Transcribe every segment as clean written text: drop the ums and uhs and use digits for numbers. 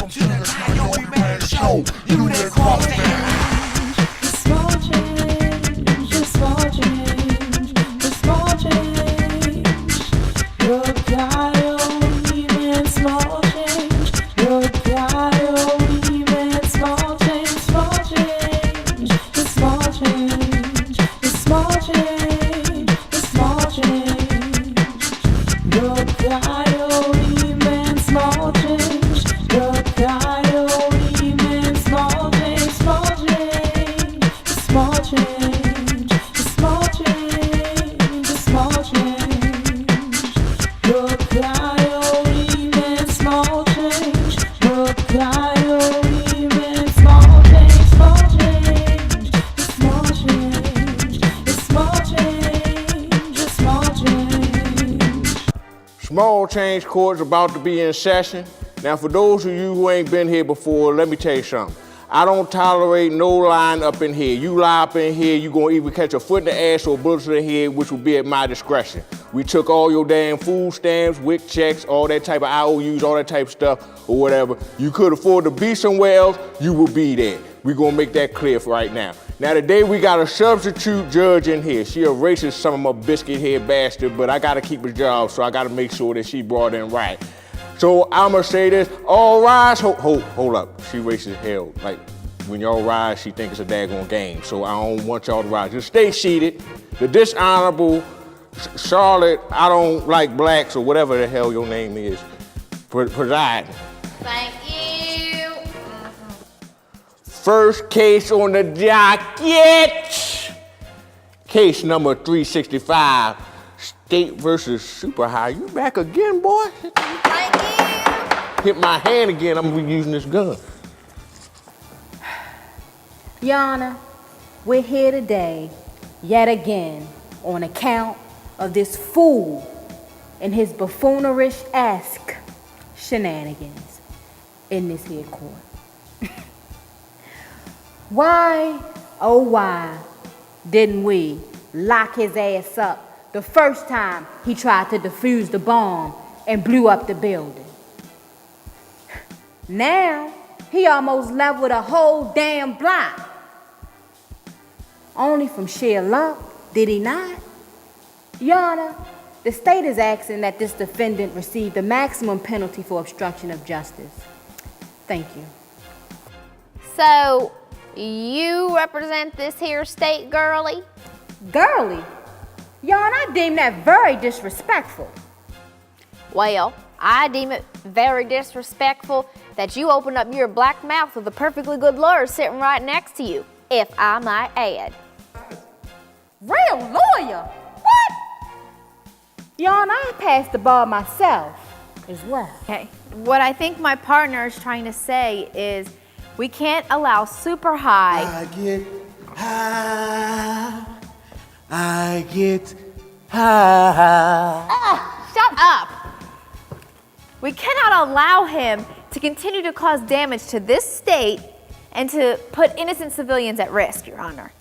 to the Coyote Man Show. You that cross Small change, a small change, a small change. Your Coyote Man, small change. Your Coyote Man, small change, small change, a small change, a small change, a small change. Your Coyote Man, small change. Your Coyote Man, small change, small change, a small change, a small change, a small change. Your Coyote Man, small change. Your Coyote Man, small change, small change, a small change, a small change, a small change. Small Change Court's about to be in session. Now, for those of you who ain't been here before, let me tell you something. I don't tolerate no lying up in here. You lie up in here, you gonna either catch a foot in the ass or a bullet to the head, which will be at my discretion. We took all your damn food stamps, WIC checks, all that type of IOUs, all that type of stuff, or whatever. You could afford to be somewhere else, you will be there. We gonna make that clear for right now. Now today we got a substitute judge in here. She a racist son of a biscuit head bastard, but I gotta keep a job, so I gotta make sure that she brought in right. So I'ma say this, all rise, hold up. She racist as hell. Like, when y'all rise, she think it's a daggone game. So I don't want y'all to rise. Just stay seated. The dishonorable Charlotte, I don't like blacks, or whatever the hell your name is, presiding. Thank you. First case on the docket. Case number 365, State versus Super High. You back again, boy? Thank you. Hit my hand again, I'm gonna be using this gun. Your Honor, we're here today, yet again, on account of this fool and his buffoonery-esque shenanigans in this here court. Why, oh why, didn't we lock his ass up the first time he tried to defuse the bomb and blew up the building? Now, he almost leveled a whole damn block. Only from sheer luck, did he not? Your Honor, the state is asking that this defendant receive the maximum penalty for obstruction of justice. Thank you. So, you represent this here state girly? Girly? Your Honor, I deem that very disrespectful. Well, I deem it very disrespectful that you opened up your black mouth with a perfectly good lawyer sitting right next to you, if I might add. Real lawyer? What? Your Honor, I passed the bar myself as well. Okay. What I think my partner is trying to say is we can't allow super high. I get high. I get high. Shut up! We cannot allow him to continue to cause damage to this state and to put innocent civilians at risk, Your Honor.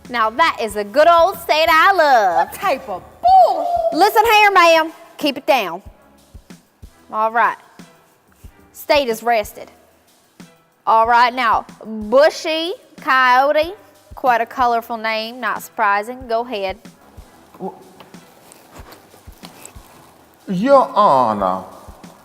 Now that is a good old state I love. What type of bull? Listen here, ma'am. Keep it down. All right. State is rested. All right, now, Bushy Coyote, quite a colorful name, not surprising. Go ahead. Your Honor,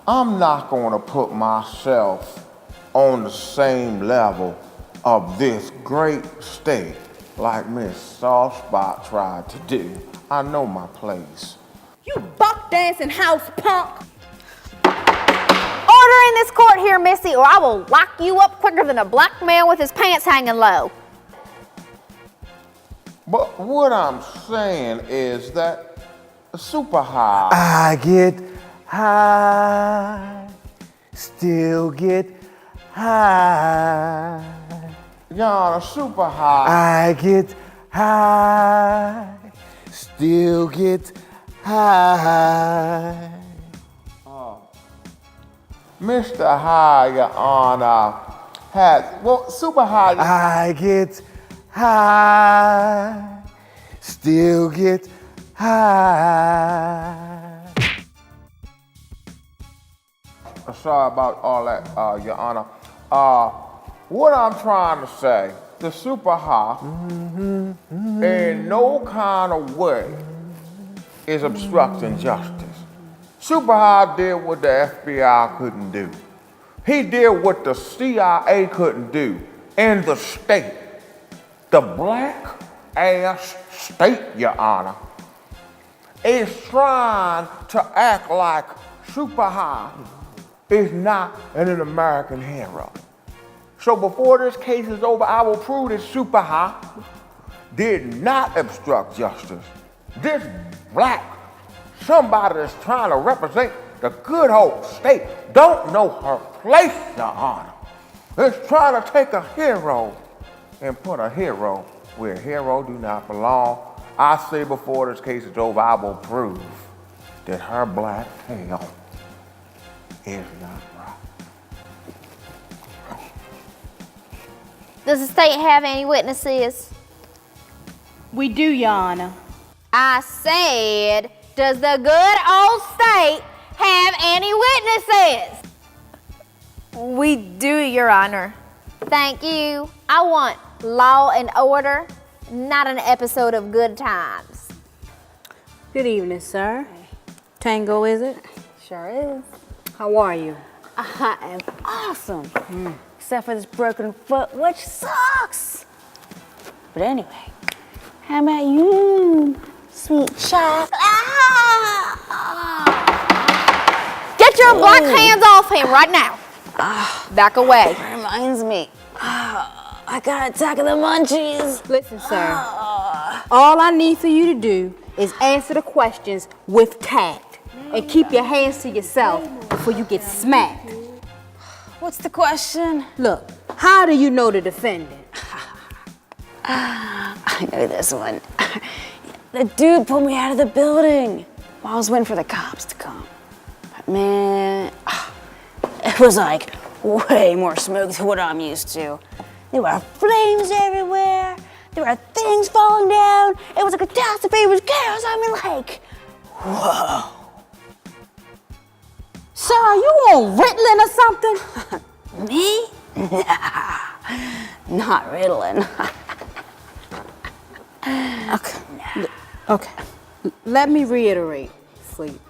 I'm not gonna put myself on the same level of this great state like Miss Softspot tried to do. I know my place. You buck dancing house punk. Order in this court here, Missy, or I will lock you up quicker than a black man with his pants hanging low. But what I'm saying is that Super High. I get high. Still get high. Your Honor, Super High. I get high. Still get high. Mr. High, Your Honor, Super High. I get high. Still get high. Sorry about all that, Your Honor. What I'm trying to say, the super high in no kind of way is obstructing justice. Super high did what the FBI couldn't do. He did what the CIA couldn't do in the state. The black ass state, Your Honor, is trying to act like super high is not an American hero. So before this case is over, I will prove that super high did not obstruct justice. This black, somebody that's trying to represent the good old state, don't know her place, Your Honor. It's trying to take a hero and put a hero where a hero do not belong. I say before this case is over, I will prove that her black hell is not right. Does the state have any witnesses? We do, Your Honor. I said, does the good old state have any witnesses? We do, Your Honor. Thank you. I want law and order, not an episode of Good Times. Good evening, sir. Tango, is it? Sure is. How are you? I am awesome. Except for this broken foot, which sucks. But anyway, how about you, sweet child? Get your black hands off him right now. Back away. Reminds me, I got an attack of the munchies. Listen, sir. All I need for you to do is answer the questions with tact and keep your hands to yourself before you get smacked. What's the question? Look, how do you know the defendant? I know this one. The dude pulled me out of the building while I was waiting for the cops to come. But man, it was like way more smoke than what I'm used to. There were flames everywhere. There were things falling down. It was a catastrophe. It was chaos. I mean, like, whoa. Sir, are you on Ritalin or something? Me? Nah, not Ritalin. Okay. Let me reiterate for you.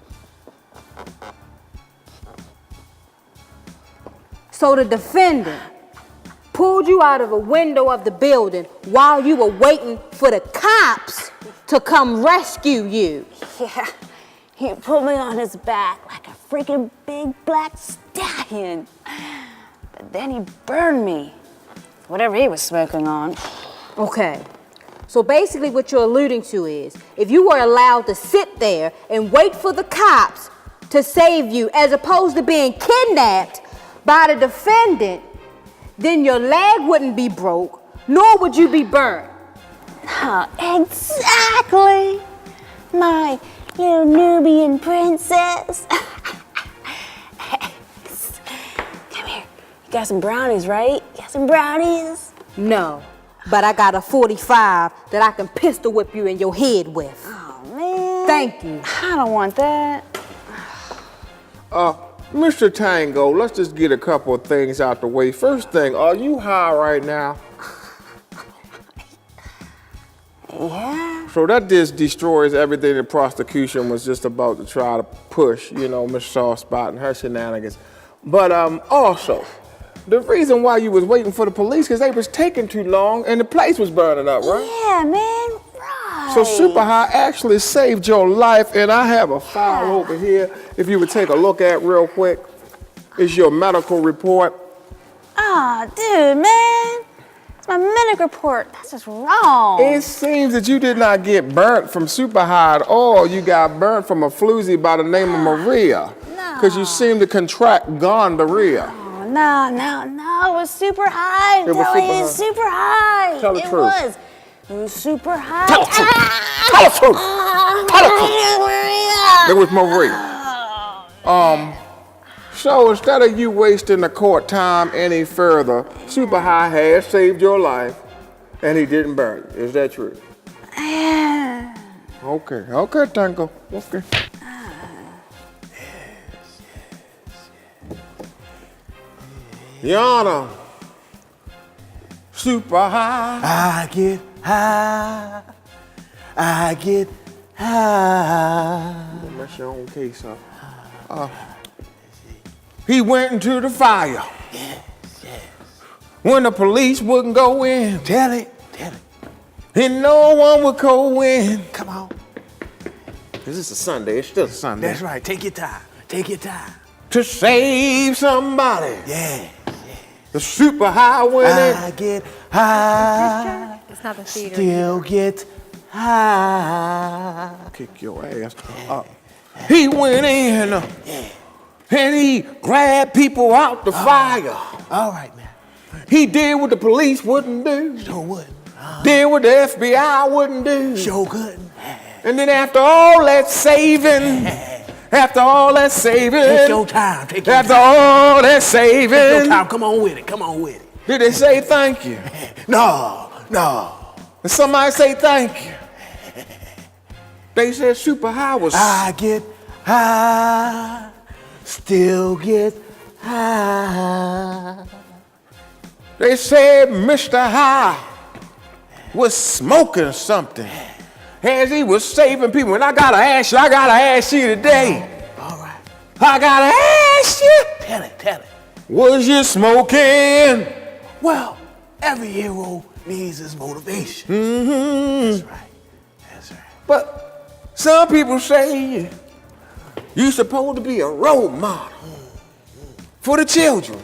So the defendant pulled you out of a window of the building while you were waiting for the cops to come rescue you. Yeah, he put me on his back like a freaking big black stallion. But then he burned me. Whatever he was smoking on. Okay. So basically what you're alluding to is, if you were allowed to sit there and wait for the cops to save you as opposed to being kidnapped by the defendant, then your leg wouldn't be broke, nor would you be burned. Exactly. My little Nubian princess. Come here. You got some brownies, right? You got some brownies? No, but I got a 45 that I can pistol whip you in your head with. Oh, man. Thank you. I don't want that. Mr. Tango, let's just get a couple of things out the way. First thing, are you high right now? Yeah. So that just destroys everything the prosecution was just about to try to push, you know, Miss Soft Spot and her shenanigans. But also, the reason why you was waiting for the police, because they was taking too long and the place was burning up, right? Yeah, man. Right. So Super High actually saved your life, and I have a file over here, if you would take a look at real quick. It's your medical report. Aw, dude, man. It's my medical report. That's just wrong. It seems that you did not get burnt from Super High at all. You got burnt from a floozy by the name of Maria. Because you seem to contract gonorrhea. Oh, no. It was super high. I'm It was telling super you, high. it's super high. Tell the it truth. It was super high. Tell the truth. Tell the truth. Tell the truth. It was Maria. So instead of you wasting the court time any further, Super High has saved your life, and he didn't burn you. Is that true? Yeah. Okay, Tango. Okay. Your Honor, super high. I get high. I get high. That's your own case, huh? He went into the fire. When the police wouldn't go in, Tell it. Tell it. and no one would go in. Come on. This is a Sunday. It's still a Sunday. That's right. Take your time. Take your time. To save somebody. Yeah. The super high went I in. get high. It's not the theater. Still get high. Kick your ass. He went in and he grabbed people out the fire. All right now. He did what the police wouldn't do. Sure wouldn't. Did what the FBI wouldn't do. Sure couldn't. And then after all that saving, Take your time. Take your after time. all that Take your saving, time. Come on with it. Come on with it. did they say thank you? No. No. Did somebody say thank you? They said super high was. I get high. Still get high. They said Mr. High was smoking something as he was saving people. And I gotta ask you today. All right. I gotta ask you, Tell it. Tell it. was you smoking? Well, every hero needs his motivation. That's right. That's right. But some people say you're supposed to be a role model for the children.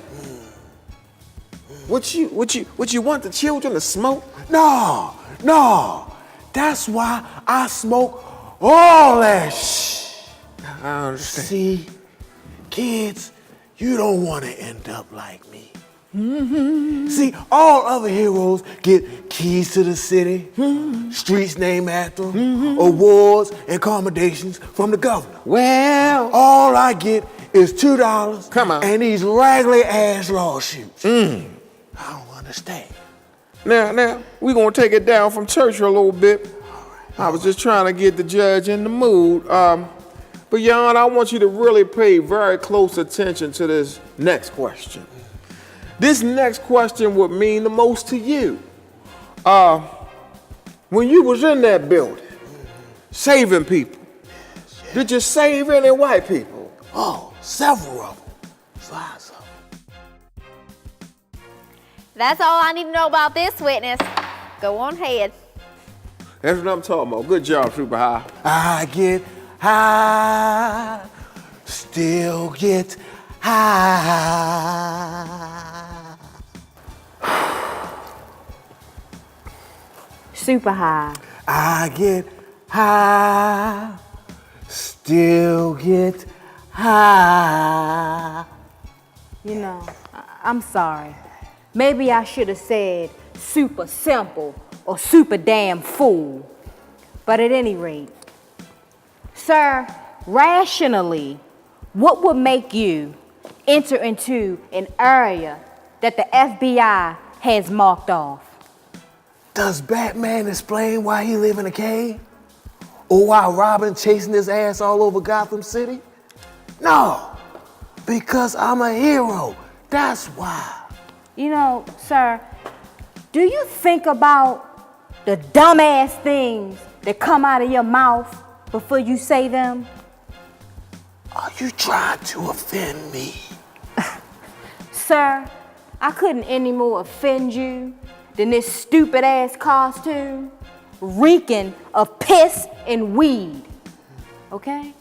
What you want the children to smoke? No. No. That's why I smoke all that shh. I understand. See, kids, you don't want to end up like me. See, all other heroes get keys to the city, streets named after them, awards and commendations from the governor. Well, All I get is $2 Come on. and these raggedy ass lawsuits. I don't understand. now we're gonna take it down from church a little bit. I was just trying to get the judge in the mood. But Your Honor, I want you to really pay very close attention to this next question. This next question would mean the most to you. When you was in that building, saving people, did you save any white people? Oh, several of them. Lots of them. That's all I need to know about this witness. Go on ahead. That's what I'm talking about. Good job, Super High. I get high, still get high. Super high. I get high, still get high. You know, I'm sorry. Maybe I should have said super simple or super damn fool. But at any rate, sir, rationally, what would make you enter into an area that the FBI has marked off? Does Batman explain why he live in a cave? Or why Robin chasing his ass all over Gotham City? No, because I'm a hero. That's why. You know, sir, do you think about the dumbass things that come out of your mouth before you say them? Are you trying to offend me? Sir, I couldn't any more offend you than this stupid ass costume reeking of piss and weed. Okay?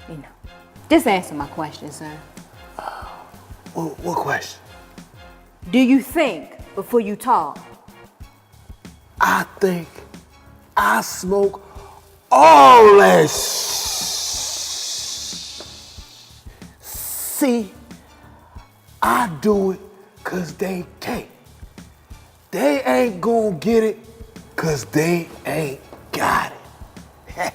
You know, just answer my question, sir. What question? Do you think before you talk? I think I smoke all that See, I do it 'cause they can't. They ain't gonna get it 'cause they ain't got it.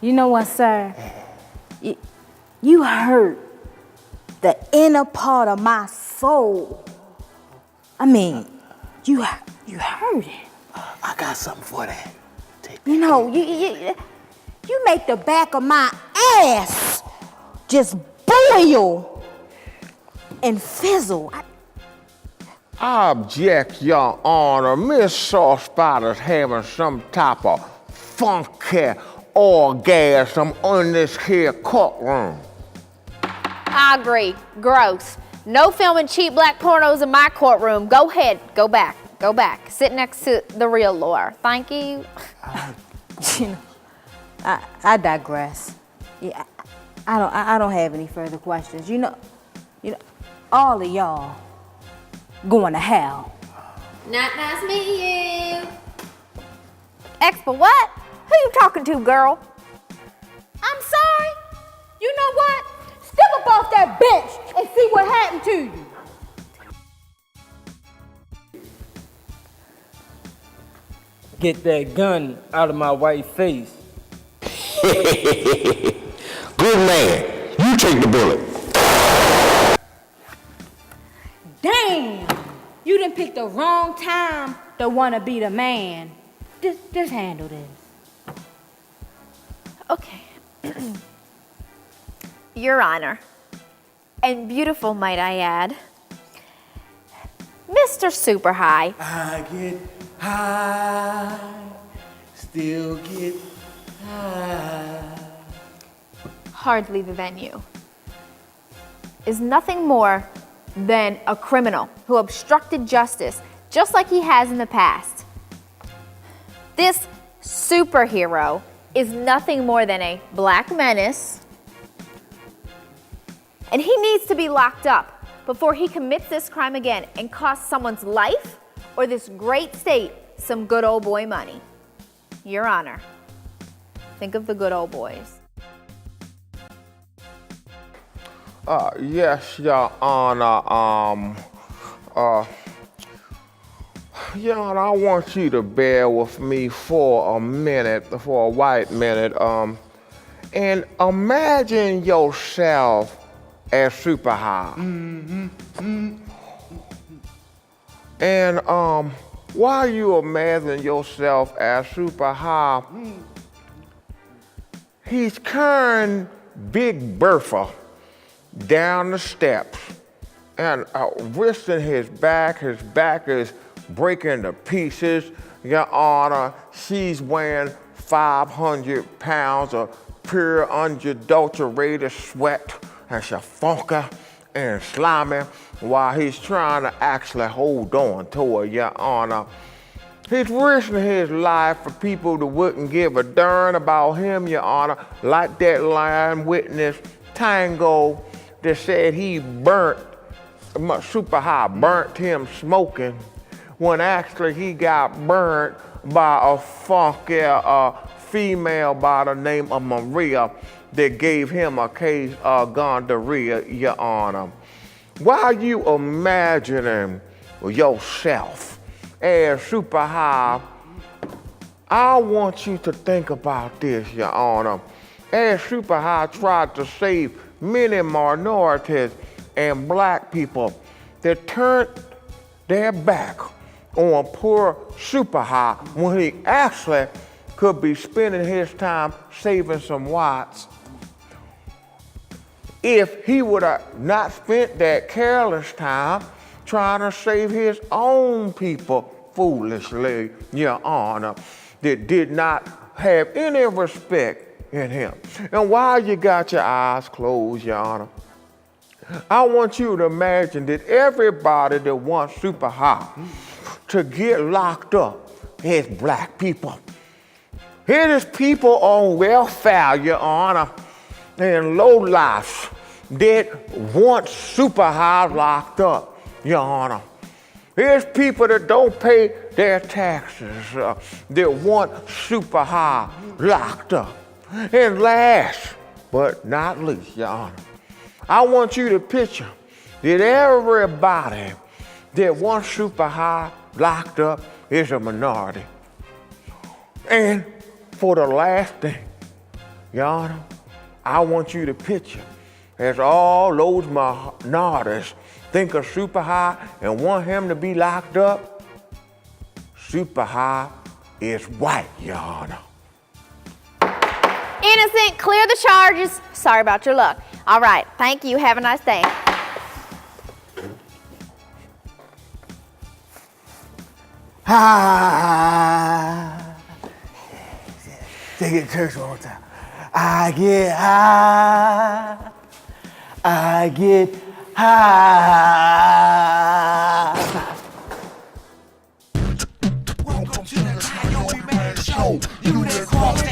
You know what, sir? You hurt the inner part of my soul. I mean, you hurt it. I got something for that. Take You know, you make the back of my ass just boil and fizzle. I object, Your Honor. Miss Sauce-Spider's having some type of funky orgasm in this here courtroom. I agree. Gross. No filming cheap black pornos in my courtroom. Go ahead. Go back. Go back. Sit next to the real lawyer. Thank you. You know, I digress. Yeah, I don't have any further questions. You know, all of y'all going to hell. Not nice meeting you. Expa, what? Who you talking to, girl? I'm sorry. You know what? Step up off that bench and see what happened to you. Get that gun out of my white face. Good man. You take the bullet. Damn! You done picked the wrong time to wanna be the man. Just handle this. Okay. Your Honor, and beautiful, might I add, Mr. Super High. I get high, still get high. Hardly the venue, is nothing more than a criminal who obstructed justice, just like he has in the past. This superhero is nothing more than a black menace, and he needs to be locked up before he commits this crime again and costs someone's life or this great state some good old boy money. Your Honor, think of the good old boys. Yes, Your Honor. Your Honor, I want you to bear with me for a minute, for a white minute, and imagine yourself as Super High. And while you imagine yourself as Super High, he's carrying Big Bertha down the steps and wristing his back. His back is breaking to pieces. Your Honor, she's wearing 500 pounds of pure unadulterated sweat, and she's funky and slimy while he's trying to actually hold on to her, Your Honor. He's risking his life for people that wouldn't give a darn about him, Your Honor, like that line witness Tango that said he burnt, Super High burnt him smoking, when actually he got burnt by a funky female by the name of Maria that gave him a case of gonorrhea, Your Honor. While you imagining yourself as Super High, I want you to think about this, Your Honor. As Super High tried to save many minorities and black people that turned their back on poor Super High when he actually could be spending his time saving some whites. If he would have not spent that careless time trying to save his own people foolishly, Your Honor, that did not have any respect in him. And while you got your eyes closed, Your Honor, I want you to imagine that everybody that wants Super High to get locked up is black people. It is people on welfare, Your Honor, and low life that want Super High locked up, Your Honor. There's people that don't pay their taxes that want Super High locked up. And last but not least, Your Honor, I want you to picture that everybody that wants Super High locked up is a minority. And for the last thing, Your Honor, I want you to picture as all those minorities think of Super High and want him to be locked up, Super High is white, Your Honor. Innocent, clear the charges. Sorry about your luck. All right, thank you. Have a nice day. High. Take it to church one more time. I get high. I get high. Welcome to the Coyote Man Show. You that cross